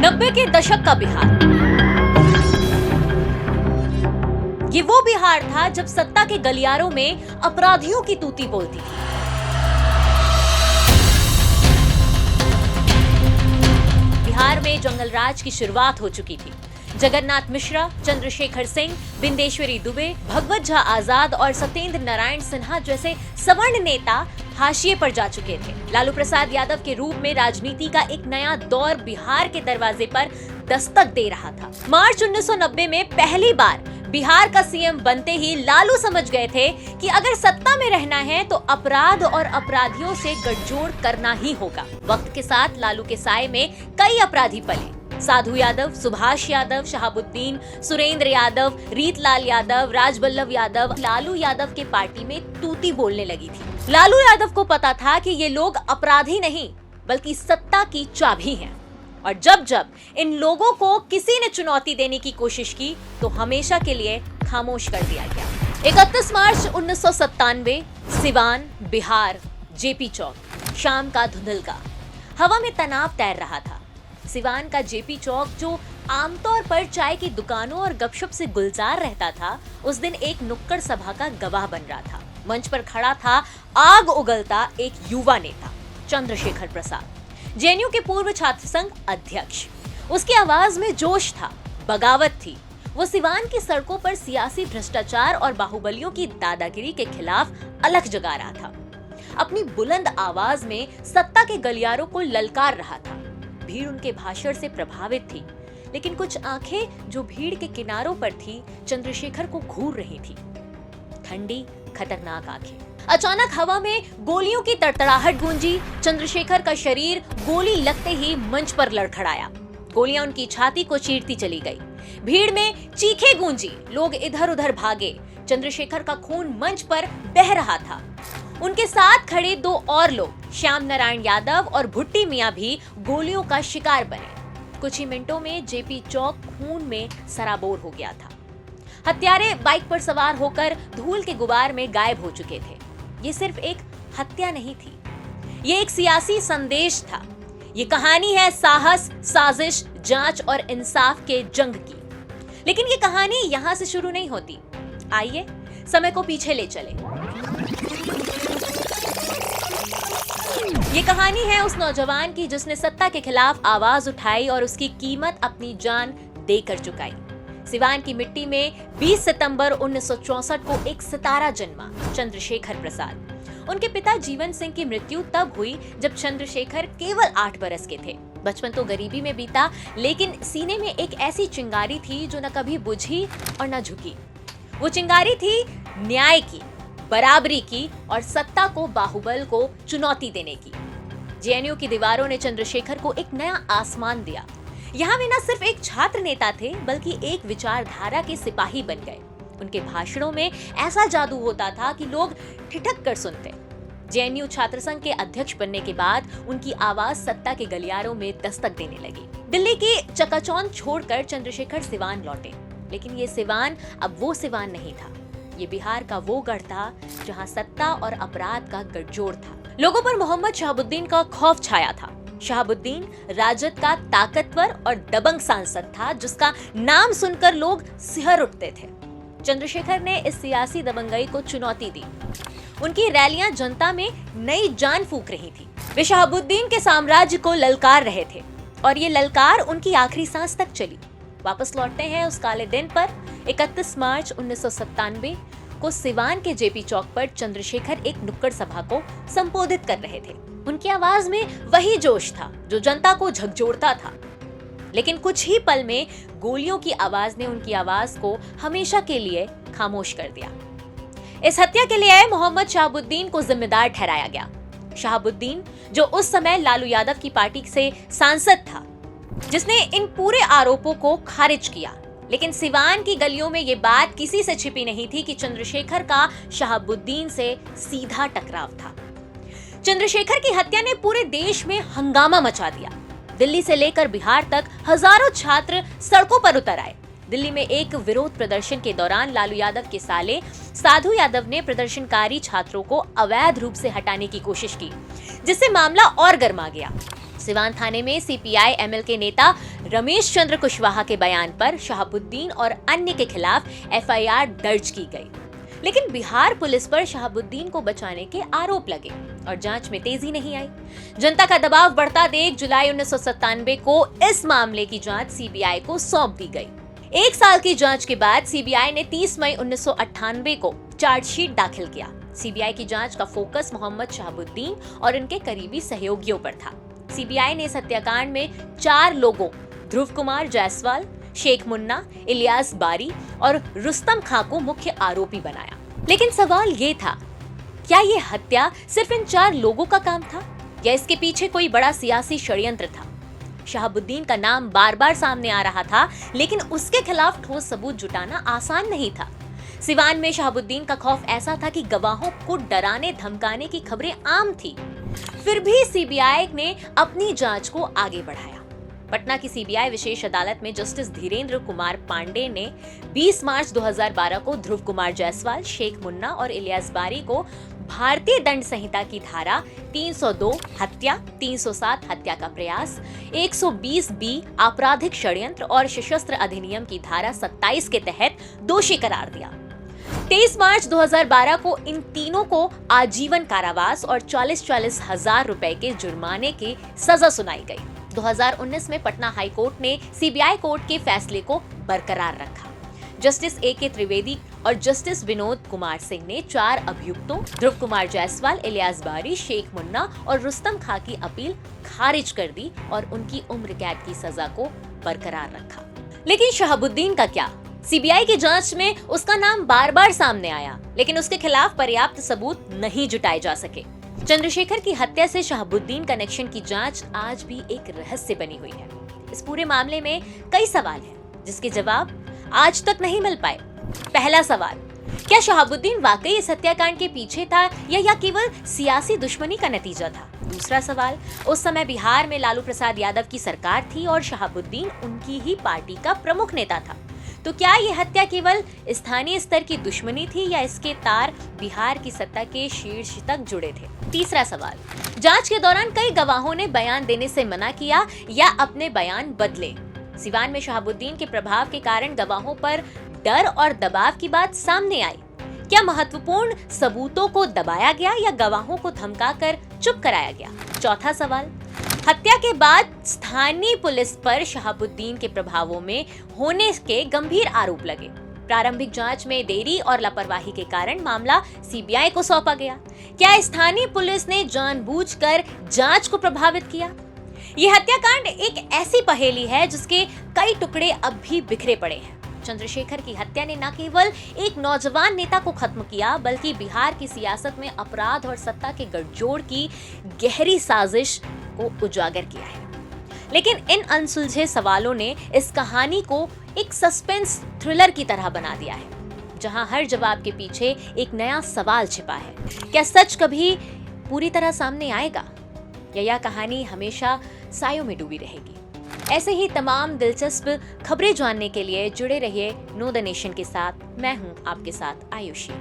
90 के दशक का बिहार, ये वो बिहार था जब सत्ता के गलियारों में अपराधियों की तूती बोलती थी। बिहार में जंगल राज की शुरुआत हो चुकी थी। जगन्नाथ मिश्रा, चंद्रशेखर सिंह, बिंदेश्वरी दुबे, भगवत झा आजाद और सत्येंद्र नारायण सिन्हा जैसे सवर्ण नेता हाशिए पर जा चुके थे। लालू प्रसाद यादव के रूप में राजनीति का एक नया दौर बिहार के दरवाजे पर दस्तक दे रहा था। मार्च 1990 में पहली बार बिहार का सीएम बनते ही लालू समझ गए थे कि अगर सत्ता में रहना है तो अपराध और अपराधियों से गठजोड़ करना ही होगा। वक्त के साथ लालू के साए में कई अपराधी पले। साधु यादव, सुभाष यादव, शहाबुद्दीन, सुरेंद्र यादव, रीतलाल यादव, राजबल्लभ यादव, लालू यादव के पार्टी में तूती बोलने लगी थी। लालू यादव को पता था कि ये लोग अपराधी नहीं बल्कि सत्ता की चाबी हैं। और जब जब इन लोगों को किसी ने चुनौती देने की कोशिश की तो हमेशा के लिए खामोश कर दिया गया। 31 मार्च 1997, सिवान, बिहार, जेपी चौक, शाम का धुंधलका, हवा में तनाव तैर रहा था। सिवान का जेपी चौक, जो आमतौर पर चाय की दुकानों और गपशप से गुलजार रहता था, उस दिन एक नुक्कड़ सभा का गवाह बन रहा था। मंच पर खड़ा था आग उगलता एक युवा नेता, चंद्रशेखर प्रसाद, जेएनयू के पूर्व छात्र संघ अध्यक्ष। उसकी आवाज में जोश था, बगावत थी। वो सिवान की सड़कों पर सियासी भ्रष्टाचार और बाहुबलियों की दादागिरी के खिलाफ अलख जगा रहा था। अपनी बुलंद आवाज में सत्ता के गलियारों को ललकार रहा था। भीड़ उनके भाषण से प्रभावित थी, लेकिन कुछ आंखें जो भीड़ के किनारों पर थी, चंद्रशेखर को घूर रही थी। ठंडी, खतरनाक आंखें। अचानक हवा में गोलियों की तड़तड़ाहट गूंजी। चंद्रशेखर का शरीर गोली लगते ही मंच पर लड़खड़ाया। गोलियां उनकी छाती को चीरती चली गई। भीड़ में चीखें गूंजी, लोग इधर उधर भागे। चंद्रशेखर का खून मंच पर बह रहा था। उनके साथ खड़े दो और लोग, श्याम नारायण यादव और भुट्टी मियां, भी गोलियों का शिकार बने। कुछ ही मिनटों में जेपी चौक खून में सराबोर हो गया था। हत्यारे बाइक पर सवार होकर धूल के गुबार में गायब हो चुके थे। ये सिर्फ एक हत्या नहीं थी, ये एक सियासी संदेश था। ये कहानी है साहस, साजिश, जांच और इंसाफ के जंग की। लेकिन ये कहानी यहां से शुरू नहीं होती। आइए समय को पीछे ले चले। ये कहानी है उस नौजवान की जिसने सत्ता के खिलाफ आवाज उठाई और उसकी कीमत अपनी जान देकर चुकाई। सिवान की मिट्टी में 20 सितंबर 1964 को एक सितारा जन्मा, चंद्रशेखर प्रसाद। उनके पिता जीवन सिंह की मृत्यु तब हुई जब चंद्रशेखर केवल 8 बरस के थे। बचपन तो गरीबी में बीता, लेकिन सीने में एक ऐसी चिंगारी थी जो न कभी बुझी और न झुकी। वो चिंगारी थी न्याय की, बराबरी की और सत्ता को, बाहुबल को चुनौती देने की। जेएनयू की दीवारों ने चंद्रशेखर को एक नया आसमान दिया। यहाँ वे न सिर्फ एक छात्र नेता थे बल्कि एक विचारधारा के सिपाही बन गए। उनके भाषणों में ऐसा जादू होता था कि लोग ठिठक कर सुनते। जेएनयू छात्र संघ के अध्यक्ष बनने के बाद उनकी आवाज सत्ता के गलियारों में दस्तक देने लगी। दिल्ली की चकाचौंध छोड़कर चंद्रशेखर सिवान लौटे, लेकिन ये सिवान अब वो सिवान नहीं था। ये बिहार का वो गढ़ था जहाँ सत्ता और अपराध का गठजोड़ था। लोगों पर मोहम्मद शहाबुद्दीन का खौफ छाया था। शहाबुद्दीन राजद का ताकतवर और दबंग सांसद था जिसका नाम सुनकर लोग सिहर उठते थे। चंद्रशेखर ने इस सियासी दबंगई को चुनौती दी। उनकी रैलियां जनता में नई जान फूंक रही थी। वे शहाबुद्दीन के साम्राज्य को ललकार रहे थे और ये ललकार उनकी आखिरी सांस तक चली। वापस लौटते हैं उस काले दिन पर। 31 मार्च 1997 को सिवान के जेपी चौक पर चंद्रशेखर एक नुक्कड़ सभा को संबोधित कर रहे थे। उनकी आवाज में वही जोश था जो जनता को झकझोरता था। लेकिन कुछ ही पल में गोलियों की आवाज ने उनकी आवाज को हमेशा के लिए खामोश कर दिया। इस हत्या के लिए मोहम्मद शहाबुद्दीन को जिम्मेदार ठहराया गया। शहाबुद्दीन, जो उस समय लालू यादव की पार्टी से सांसद था, जिसने इन पूरे आरोपों को खारिज किया। लेकिन सिवान की गलियों में ये बात किसी से छिपी नहीं थी कि चंद्रशेखर का शहाबुद्दीन से सीधा टकराव था। चंद्रशेखर की हत्या ने पूरे देश में हंगामा मचा दिया। दिल्ली से लेकर बिहार तक हजारों छात्र सड़कों पर उतर आए। दिल्ली में एक विरोध प्रदर्शन के दौरान लालू यादव के साले साधु यादव ने प्रदर्शनकारी छात्रों को अवैध रूप से हटाने की कोशिश की, जिससे मामला और गर्मा गया। सिवान थाने में सीपीआई एमएल के नेता रमेश चंद्र कुशवाहा के बयान पर शहाबुद्दीन और अन्य के खिलाफ एफआईआर दर्ज की गई। लेकिन बिहार पुलिस पर शहाबुद्दीन को बचाने के आरोप लगे और जांच में तेजी नहीं आई। जनता का दबाव बढ़ता देख जुलाई 1997 को इस मामले की जांच सीबीआई को सौंप दी गई। 1 साल की जांच के बाद सीबीआई ने 30 मई 1998 को चार्जशीट दाखिल किया। सीबीआई की जांच का फोकस मोहम्मद शहाबुद्दीन और उनके करीबी सहयोगियों पर था। सीबीआई ने इस हत्याकांड में 4 लोगों ध्रुव कुमार जायसवाल, शेख मुन्ना, इलियास बारी और रुस्तम खां को मुख्य आरोपी बनाया। लेकिन सवाल ये था, क्या ये हत्या सिर्फ इन 4 लोगों का काम था या इसके पीछे कोई बड़ा सियासी षड्यंत्र था? शहाबुद्दीन का नाम बार बार सामने आ रहा था, लेकिन उसके खिलाफ ठोस सबूत जुटाना आसान नहीं था। सिवान में शहाबुद्दीन का खौफ ऐसा था कि गवाहों को डराने धमकाने की खबरें आम थी। फिर भी सीबीआई ने अपनी जांच को आगे बढ़ाया। पटना की सीबीआई विशेष अदालत में जस्टिस धीरेन्द्र कुमार पांडे ने 20 मार्च 2012 को ध्रुव कुमार जायसवाल, शेख मुन्ना और इलियास बारी को भारतीय दंड संहिता की धारा 302 हत्या, 307 हत्या का प्रयास, 120 बी आपराधिक षड्यंत्र और सशस्त्र अधिनियम की धारा 27 के तहत दोषी करार दिया। 23 मार्च 2012 को इन तीनों को आजीवन कारावास और 40-40 हजार रुपए के जुर्माने की सजा सुनाई गई। 2019 में पटना हाई कोर्ट ने सीबीआई कोर्ट के फैसले को बरकरार रखा। Justice A K. त्रिवेदी और जस्टिस विनोद कुमार सिंह ने 4 अभियुक्तों ध्रुव कुमार जायसवाल, इलियास बारी, शेख मुन्ना और रुस्तम खां की अपील खारिज कर दी और उनकी उम्र कैद की सजा को बरकरार रखा। लेकिन शहाबुद्दीन का क्या? सीबीआई की जांच में उसका नाम बार बार सामने आया, लेकिन उसके खिलाफ पर्याप्त सबूत नहीं जुटाए जा सके। चंद्रशेखर की हत्या से शहाबुद्दीन कनेक्शन की जांच आज भी एक रहस्य बनी हुई है। इस पूरे मामले में कई सवाल हैं, जिसके जवाब आज तक नहीं मिल पाए। पहला सवाल, क्या शहाबुद्दीन वाकई इस हत्याकांड के पीछे था या केवल सियासी दुश्मनी का नतीजा था? दूसरा सवाल, उस समय बिहार में लालू प्रसाद यादव की सरकार थी और शहाबुद्दीन उनकी ही पार्टी का प्रमुख नेता था, तो क्या ये हत्या केवल स्थानीय स्तर की दुश्मनी थी या इसके तार बिहार की सत्ता के शीर्ष तक जुड़े थे? तीसरा सवाल, जांच के दौरान कई गवाहों ने बयान देने से मना किया या अपने बयान बदले। सिवान में शहाबुद्दीन के प्रभाव के कारण गवाहों पर डर और दबाव की बात सामने आई। क्या महत्वपूर्ण सबूतों को दबाया गया या गवाहों को धमकाकर चुप कराया गया? चौथा सवाल, हत्या के बाद स्थानीय पुलिस पर शहाबुद्दीन के प्रभावों में होने के गंभीर आरोप लगे। प्रारंभिक जांच में देरी और लापरवाही के कारण मामला सीबीआई को सौंपा गया। क्या स्थानीय पुलिस ने जानबूझकर जांच को प्रभावित किया? यह हत्याकांड एक ऐसी पहेली है जिसके कई टुकड़े अब भी बिखरे पड़े हैं। चंद्रशेखर की हत्या ने न केवल एक नौजवान नेता को खत्म किया, बल्कि बिहार की सियासत में अपराध और सत्ता के गठजोड़ की गहरी साजिश को उजागर किया है। लेकिन इन अनसुलझे सवालों ने इस कहानी को एक सस्पेंस थ्रिलर की तरह बना दिया है, जहां हर जवाब के पीछे एक नया सवाल छिपा है। क्या सच कभी पूरी तरह सामने आएगा या यह कहानी हमेशा सायों में डूबी रहेगी? ऐसे ही तमाम दिलचस्प खबरें जानने के लिए जुड़े रहिए नो द नेशन के साथ। मैं हूं आपके साथ आयुषी।